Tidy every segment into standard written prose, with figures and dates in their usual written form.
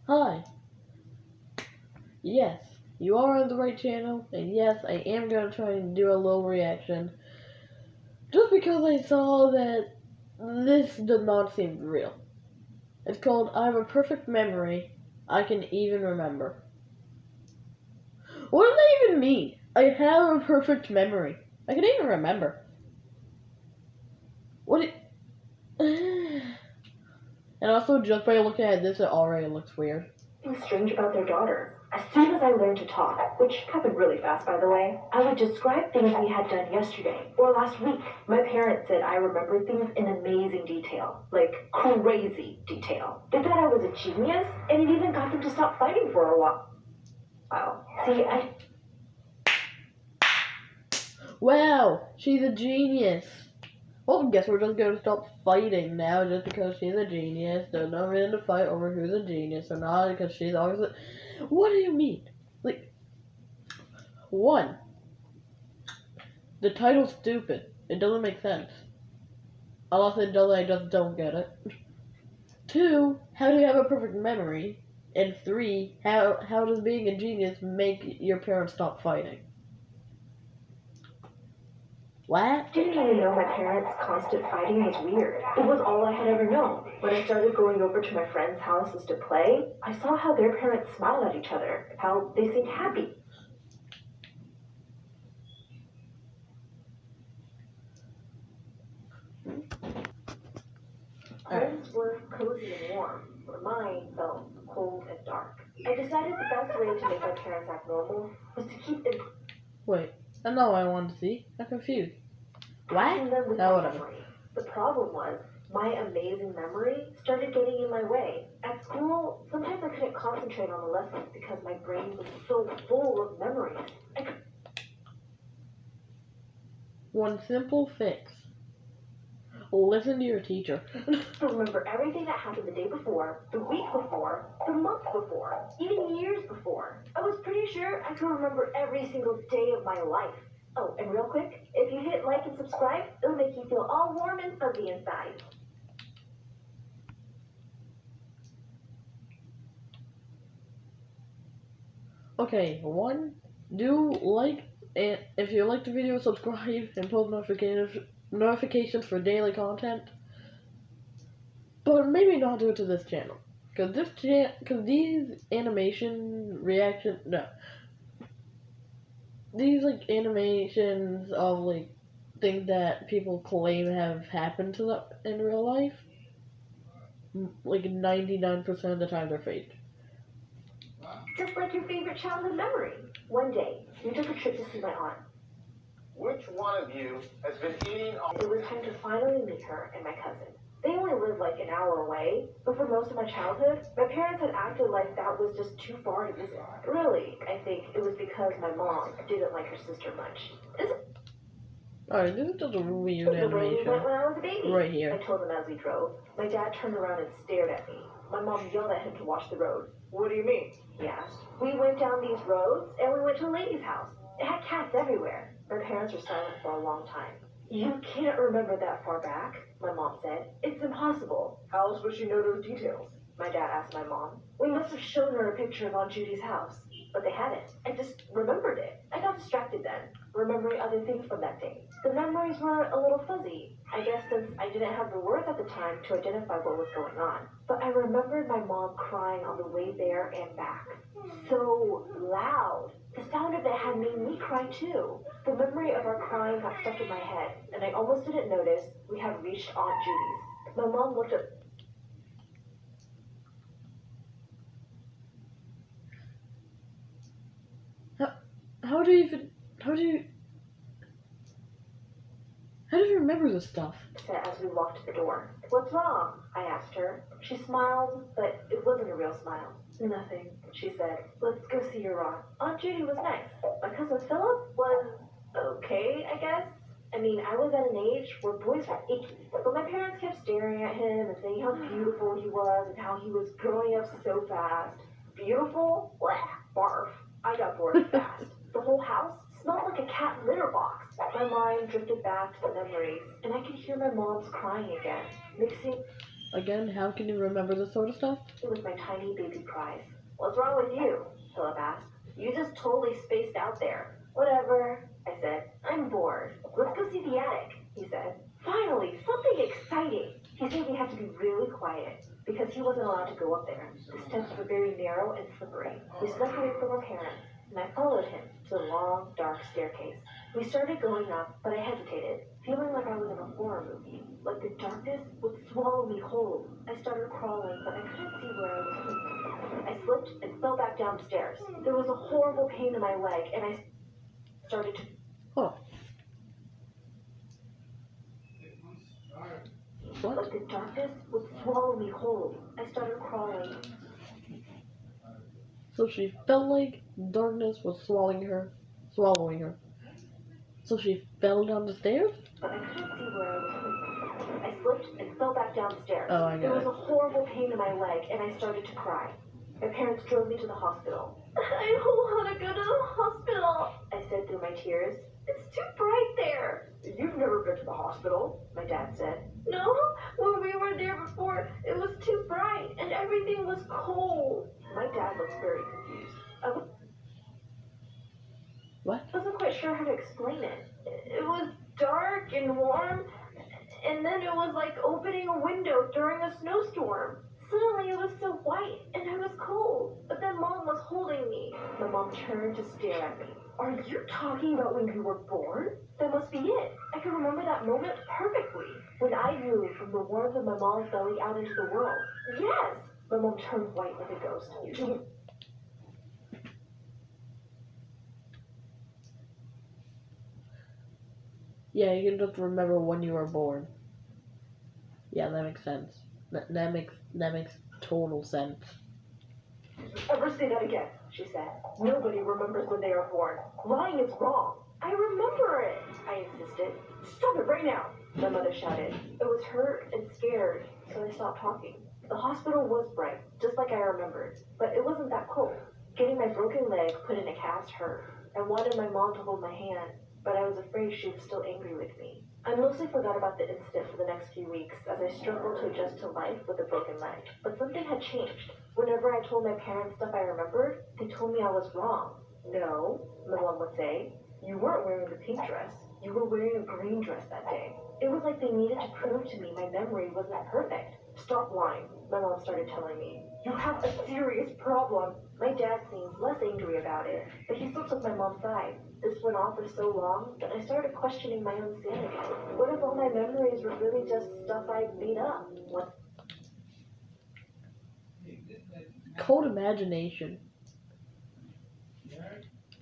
Hi. Yes, you are on the right channel, and yes, I am going to try and do a little reaction. Just because I saw that this does not seem real. It's called I Have a Perfect Memory. I Can Even Remember. What does that even mean? I have a perfect memory. I can even remember. What it... And also, just by looking at this, it already looks weird. Something strange about their daughter. As soon as I learned to talk, which happened really fast by the way, I would describe things we had done yesterday or last week. My parents said I remembered things in amazing detail, like crazy detail. They thought I was a genius, and it even got them to stop fighting for a while. Wow. See, Wow, she's a genius. Well, I guess we're just going to stop fighting now just because she's a genius. There's no reason to fight over who's a genius or not because she's obviously... What do you mean? Like, one, the title's stupid. It doesn't make sense. Unless it does, I just don't get it. Two, how do you have a perfect memory? And three, how does being a genius make your parents stop fighting? What? didn't even know my parents' constant fighting was weird. It was all I had ever known. When I started going over to my friends' houses to play, I saw how their parents smiled at each other, how they seemed happy. Homes were cozy and warm, but mine felt cold and dark. I decided the best way to make my parents act normal was to keep Wait, I know what I want to see. I'm confused. impressing them with No, my whatever. memory. The problem was, my amazing memory started getting in my way. At school, sometimes I couldn't concentrate on the lessons because my brain was so full of memories. One simple fix. Listen to your teacher. I remember everything that happened the day before, the week before, the month before, even years before. I was pretty sure I could remember every single day of my life. Oh, and real quick, if you hit like and subscribe, it'll make you feel all warm and fuzzy inside. Okay, one, do like, and if you like the video, subscribe and post notifications for daily content. But maybe not do it to this channel, because these animation reaction, no, these like animations of like things that people claim have happened to them in real life, like 99% of the time they're fake. Just like your favorite childhood memory. One day, we took a trip to see my aunt. Which one of you has been eating all... It was time to finally meet her and my cousin. They only lived like an hour away, but for most of my childhood, my parents had acted like that was just too far to visit. Really, I think it was because my mom didn't like her sister much. Alright, this is just a weird The way we animation. went when I was a baby. Right here. I told him as we drove. My dad turned around and stared at me. My mom yelled at him to watch the road. What do you mean? He asked. We went down these roads and we went to a lady's house. It had cats everywhere. My parents were silent for a long time. You can't remember that far back, my mom said. It's impossible. How else would she know those details? My dad asked my mom. We must have shown her a picture of Aunt Judy's house, but they hadn't. I just remembered it. I got distracted then, remembering other things from that day. The memories were a little fuzzy, I guess since I didn't have the words at the time to identify what was going on. But I remembered my mom crying on the way there and back. So loud. The sound of it had made me cry too. The memory of our crying got stuck in my head, and I almost didn't notice we had reached Aunt Judy's. My mom looked up. How do you remember this stuff? Said as we walked to the door. What's wrong? I asked her. She smiled, but it wasn't a real smile. Nothing, she said. Let's go see your aunt. Aunt Judy was nice. My cousin Philip was okay, I guess. I mean, I was at an age where boys were icky, but my parents kept staring at him and saying how beautiful he was and how he was growing up so fast. Beautiful? Blah, barf. I got bored fast. The whole house smelled like a cat litter box. My mind drifted back to the memories, and I could hear my mom's crying again, mixing Again, how can you remember this sort of stuff? It was my tiny baby prize. What's wrong with you? Philip asked. You just totally spaced out there. Whatever, I said. I'm bored. Let's go see the attic, he said. Finally, something exciting. He said we had to be really quiet because he wasn't allowed to go up there. The steps were very narrow and slippery. We snuck away from our parents, and I followed him to the long, dark staircase. We started going up, but I hesitated, feeling like I was in a horror movie. Like the darkness would swallow me whole. I started crawling, but I couldn't see where I was going. I slipped and fell back downstairs. There was a horrible pain in my leg, and I started to... Oh. What? Like the darkness would swallow me whole. I started crawling. So she felt like darkness was swallowing her. So she fell down the stairs? But I couldn't see where I was going. I slipped and fell back downstairs. Oh, I There got was it. a horrible pain in my leg, and I started to cry. My parents drove me to the hospital. I don't want to go to the hospital, I said through my tears. It's too bright there. You've never been to the hospital, my dad said. No, when we were there before, it was too bright, and everything was cold. My dad looked very confused. I What? wasn't quite sure how to explain it. It was dark and warm, and then it was like opening a window during a snowstorm. Suddenly it was so white, and I was cold. But then Mom was holding me. My mom turned to stare at me. Are you talking about when you were born? That must be it. I can remember that moment perfectly. When I grew from the warmth of my mom's belly out into the world. Yes! My mom turned white like a ghost. Yeah, you can just remember when you were born. Yeah, that makes sense. That makes total sense. Ever say that again, she said. Nobody remembers when they are born. Lying is wrong. I remember it, I insisted. Stop it right now, my mother shouted. I was hurt and scared, so I stopped talking. The hospital was bright, just like I remembered, but it wasn't that cold. Getting my broken leg put in a cast hurt. I wanted my mom to hold my hand, but I was afraid she was still angry with me. I mostly forgot about the incident for the next few weeks as I struggled to adjust to life with a broken leg. But something had changed. Whenever I told my parents stuff I remembered, they told me I was wrong. No, my mom would say. You weren't wearing the pink dress. You were wearing a green dress that day. It was like they needed to prove to me my memory wasn't perfect. Stop lying, my mom started telling me. You have a serious problem. My dad seemed less angry about it, but he still took my mom's side. This went on for so long that I started questioning my own sanity. What if all my memories were really just stuff I'd made up? Cold imagination.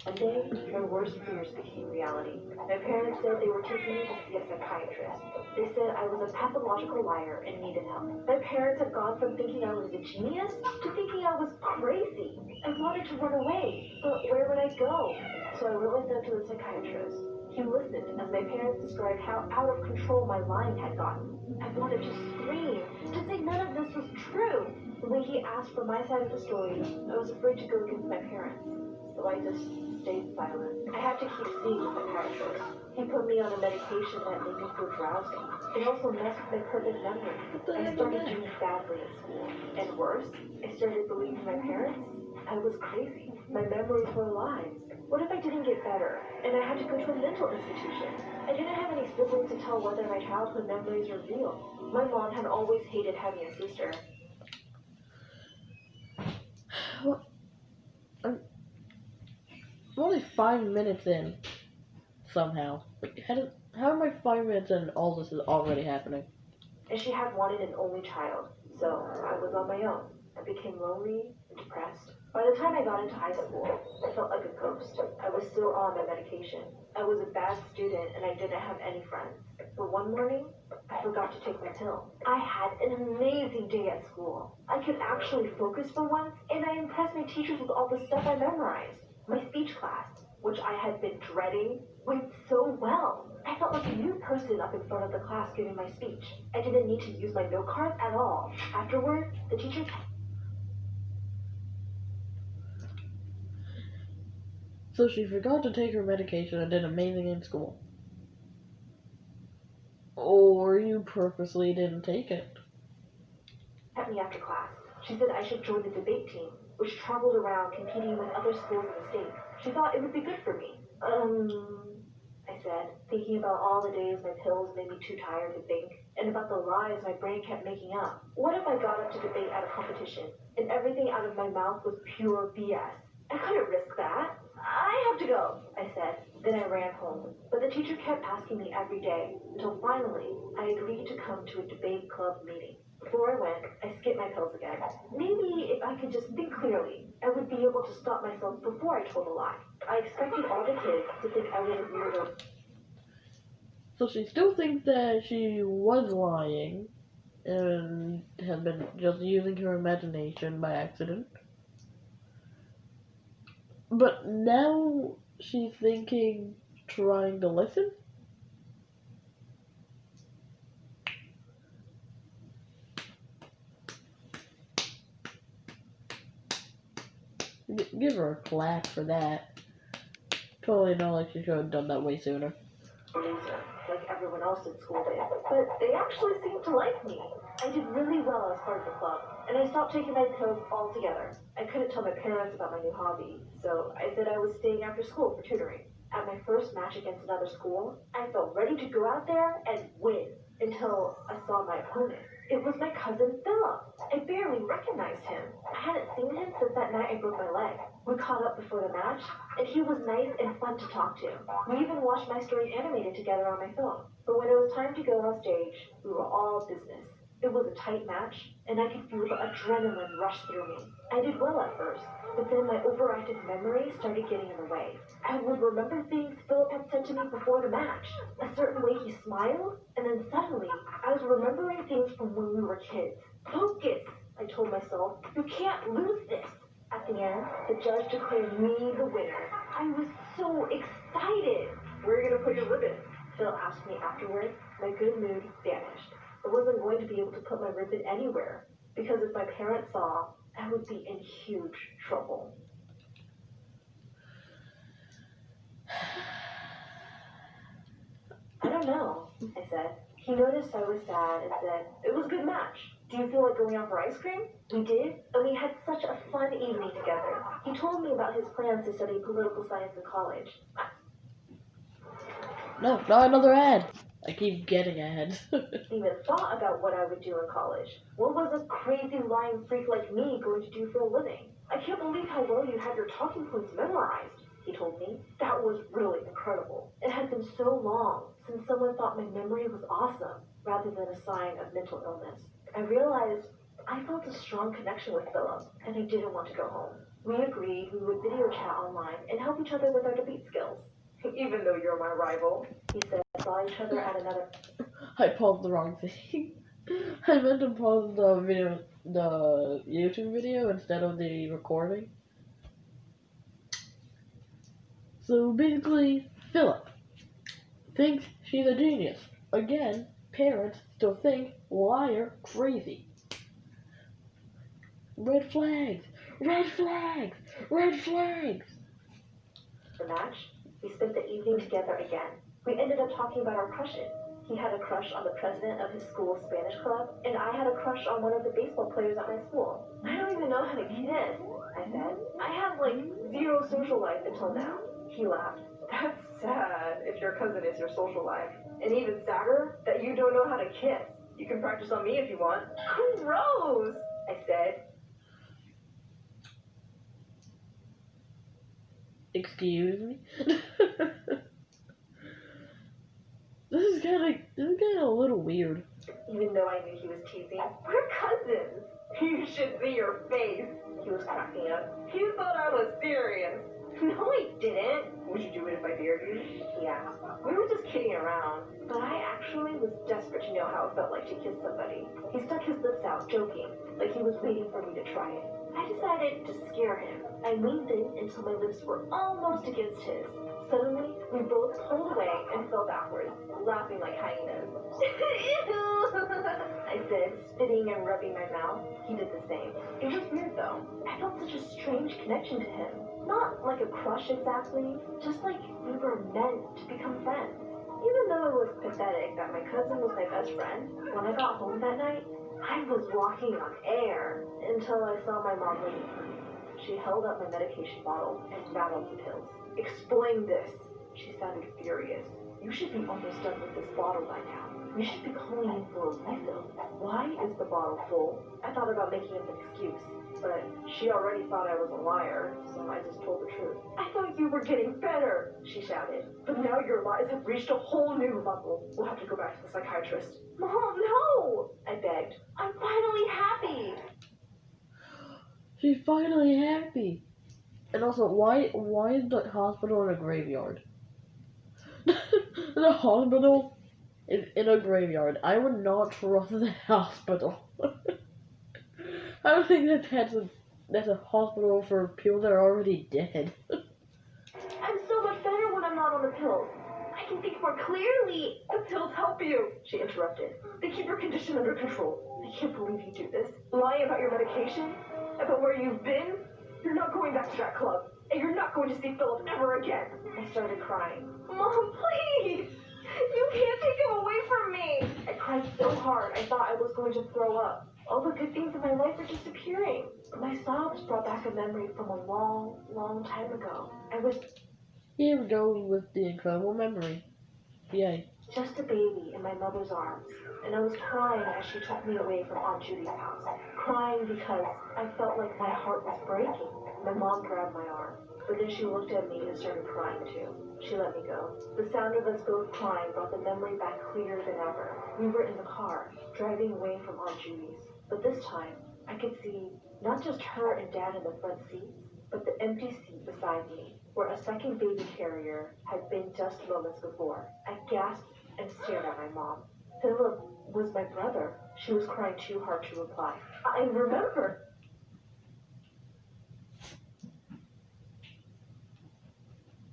One day, my worst fears became reality. My parents said they were taking me to see a psychiatrist. They said I was a pathological liar and needed help. My parents had gone from thinking I was a genius to thinking I was crazy. I wanted to run away, but where would I go? So I went with them to the psychiatrist. He listened as my parents described how out of control my lying had gotten. I wanted to scream, to say none of this was true. The way he asked for my side of the story, I was afraid to go against my parents. So I just stayed silent. I had to keep seeing the psychiatrist. He put me on a medication that made me feel drowsy. It also messed with my perfect memory. I started doing badly at school. And worse, I started believing my parents. I was crazy. My memories were lies. What if I didn't get better, and I had to go to a mental institution? I didn't have any siblings to tell whether my childhood memories were real. My mom had always hated having a sister. What? I'm only 5 minutes in, somehow. Like, how am I 5 minutes in and all this is already happening? And she had wanted an only child, so I was on my own. I became lonely and depressed. By the time I got into high school, I felt like a ghost. I was still on my medication. I was a bad student and I didn't have any friends. But one morning, I forgot to take my pill. I had an amazing day at school. I could actually focus for once, and I impressed my teachers with all the stuff I memorized. My speech class, which I had been dreading, went so well. I felt like a new person up in front of the class giving my speech. I didn't need to use my note cards at all. Afterward, the teacher... So she forgot to take her medication and did amazing in school. Or you purposely didn't take it. kept me after class. She said I should join the debate team, which traveled around competing with other schools in the state. She thought it would be good for me. I said, thinking about all the days my pills made me too tired to think, and about the lies my brain kept making up. What if I got up to debate at a competition, and everything out of my mouth was pure BS? I couldn't risk that. I have to go, I said. Then I ran home. But the teacher kept asking me every day, until finally I agreed to come to a debate club meeting. Before I went, I skipped my pills again. Maybe if I could just think clearly, I would be able to stop myself before I told a lie. I expected all the kids to think I was a weirdo. So she still thinks that she was lying and had been just using her imagination by accident. But now she's thinking, trying to listen? Give her a clap for that. Totally know like she should have done that way sooner. Loser, like everyone else in school did. But they actually seemed to like me. I did really well as part of the club, and I stopped taking my pills altogether. I couldn't tell my parents about my new hobby, so I said I was staying after school for tutoring. At my first match against another school, I felt ready to go out there and win until I saw my opponent. It was my cousin Philip. I barely recognized him. I hadn't seen him since that night I broke my leg. We caught up before the match, and he was nice and fun to talk to. We even watched my story animated together on my phone. But when it was time to go on stage, we were all business. It was a tight match, and I could feel the adrenaline rush through me. I did well at first, but then my overactive memory started getting in the way. I would remember things Philip had said to me before the match, a certain way he smiled, and then suddenly, I was remembering things from when we were kids. Focus, I told myself. You can't lose this. At the end, the judge declared me the winner. I was so excited. Where are you going to put your ribbon? Phil asked me afterward. My good mood vanished. I wasn't going to be able to put my ribbon anywhere, because if my parents saw, I would be in huge trouble. I don't know, I said. He noticed I was sad and said, it was a good match. Do you feel like going out for ice cream? We did, and we had such a fun evening together. He told me about his plans to study political science in college. No, not another ad. I keep getting ads. Even thought about what I would do in college. What was a crazy lying freak like me going to do for a living? I can't believe how well you had your talking points memorized, he told me. That was really incredible. It had been so long since someone thought my memory was awesome, rather than a sign of mental illness. I realized I felt a strong connection with Philip, and I didn't want to go home. We agreed we would video chat online and help each other with our debate skills. Even though you're my rival, he said. Saw each other at another. I paused the wrong thing. I meant to pause the video, the YouTube video instead of the recording. So basically, Philip thinks she's a genius. Again, parents still think liar crazy. Red flags! Red flags! Red flags! The match, we spent the evening together again. We ended up talking about our crushes. He had a crush on the president of his school's Spanish club, and I had a crush on one of the baseball players at my school. I don't even know how to kiss, I said. I have like zero social life until now. He laughed. That's sad if your cousin is your social life. And even sadder that you don't know how to kiss. You can practice on me if you want. Gross, I said. Excuse me? This is kind of a little weird. Even though I knew he was teasing. We're cousins. You should see your face. He was cracking up. He thought I was serious. No, I didn't. Would you do it if I dared you? He asked. We were just kidding around, but I actually was desperate to know how it felt like to kiss somebody. He stuck his lips out, joking, like he was waiting for me to try it. I decided to scare him. I leaned in until my lips were almost against his. Suddenly, we both pulled away and fell backwards, laughing like hyenas. I said, spitting and rubbing my mouth. He did the same. It was weird though. I felt such a strange connection to him. Not like a crush exactly, just like we were meant to become friends. Even though it was pathetic that my cousin was my best friend, when I got home that night, I was walking on air until I saw my mom waiting for me. She held up my medication bottle and rattled the pills. Explain this. She sounded furious. You should be almost done with this bottle by now. We should be calling in for a refill. Why is the bottle full? I thought about making up an excuse, but she already thought I was a liar, so I just told the truth. I thought you were getting better, she shouted. But now your lies have reached a whole new level. We'll have to go back to the psychiatrist. Mom, no! I begged. I'm finally happy. She's finally happy. And also, why is the hospital in a graveyard? The hospital is in a graveyard. I would not trust the hospital. I don't think that's a hospital for people that are already dead. I'm so much better when I'm not on the pills. I can think more clearly. The pills help you, she interrupted. They keep your condition under control. I can't believe you do this. Lying about your medication, about where you've been. You're not going back to that club, and you're not going to see Philip ever again. I started crying. Mom, please! You can't take him away from me! I cried so hard I thought I was going to throw up. All the good things in my life are disappearing. My sobs brought back a memory from a long, long time ago. I was Here we go with the incredible memory. Yay. just a baby in my mother's arms, and I was crying as she took me away from Aunt Judy's house. Crying because I felt like my heart was breaking. My mom grabbed my arm, but then she looked at me and started crying too. She let me go. The sound of us both crying brought the memory back clearer than ever. We were in the car, driving away from Aunt Judy's. But this time, I could see not just her and Dad in the front seats, but the empty seat beside me, where a second baby carrier had been just moments before. I gasped and stared at my mom. Philip was my brother. She was crying too hard to reply. I remember.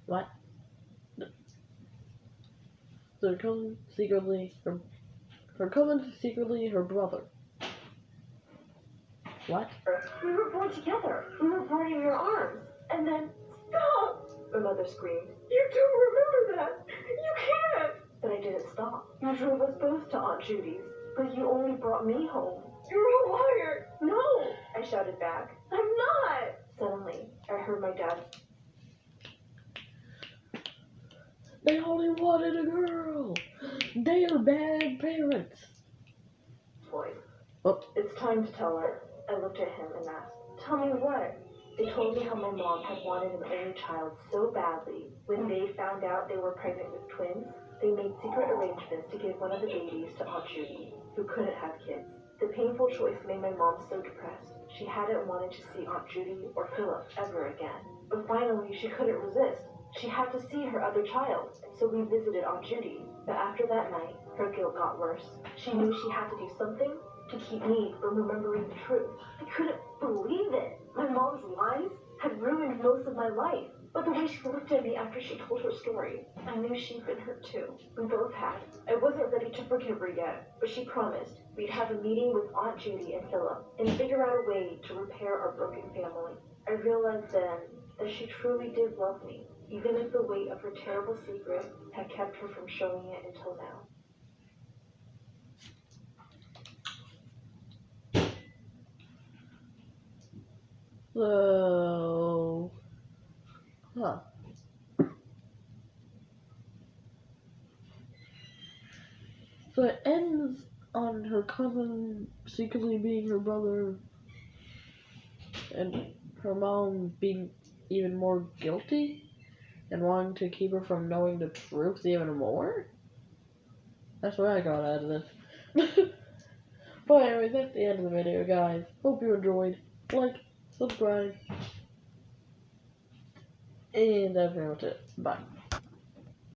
What? So her cousin secretly her brother. What? We were born together. We were born in your arms. And then, stop! My mother screamed. You don't remember that! You can't! But I didn't stop. You drove us both to Aunt Judy's, but you only brought me home. You're a liar! No! I shouted back. I'm not! Suddenly, I heard my dad. They only wanted a girl. They are bad parents. Voice. Oh. It's time to tell her. I looked at him and asked, tell me what? They told me how my mom had wanted an only child so badly. When they found out they were pregnant with twins, they made secret arrangements to give one of the babies to Aunt Judy, who couldn't have kids. The painful choice made my mom so depressed. She hadn't wanted to see Aunt Judy or Philip ever again. But finally, she couldn't resist. She had to see her other child, so we visited Aunt Judy. But after that night, her guilt got worse. She knew she had to do something to keep me from remembering the truth. I couldn't believe it. My mom's lies had ruined most of my life. But the way she looked at me after she told her story, I knew she'd been hurt too. We both had. I wasn't ready to forgive her yet, but she promised we'd have a meeting with Aunt Judy and Philip and figure out a way to repair our broken family. I realized then that she truly did love me, even if the weight of her terrible secret had kept her from showing it until now. So, So it ends on her cousin secretly being her brother, and her mom being even more guilty and wanting to keep her from knowing the truth even more. That's what I got out of this. But anyway, that's the end of the video, guys. Hope you enjoyed. Like, subscribe, and that's pretty much it. Bye.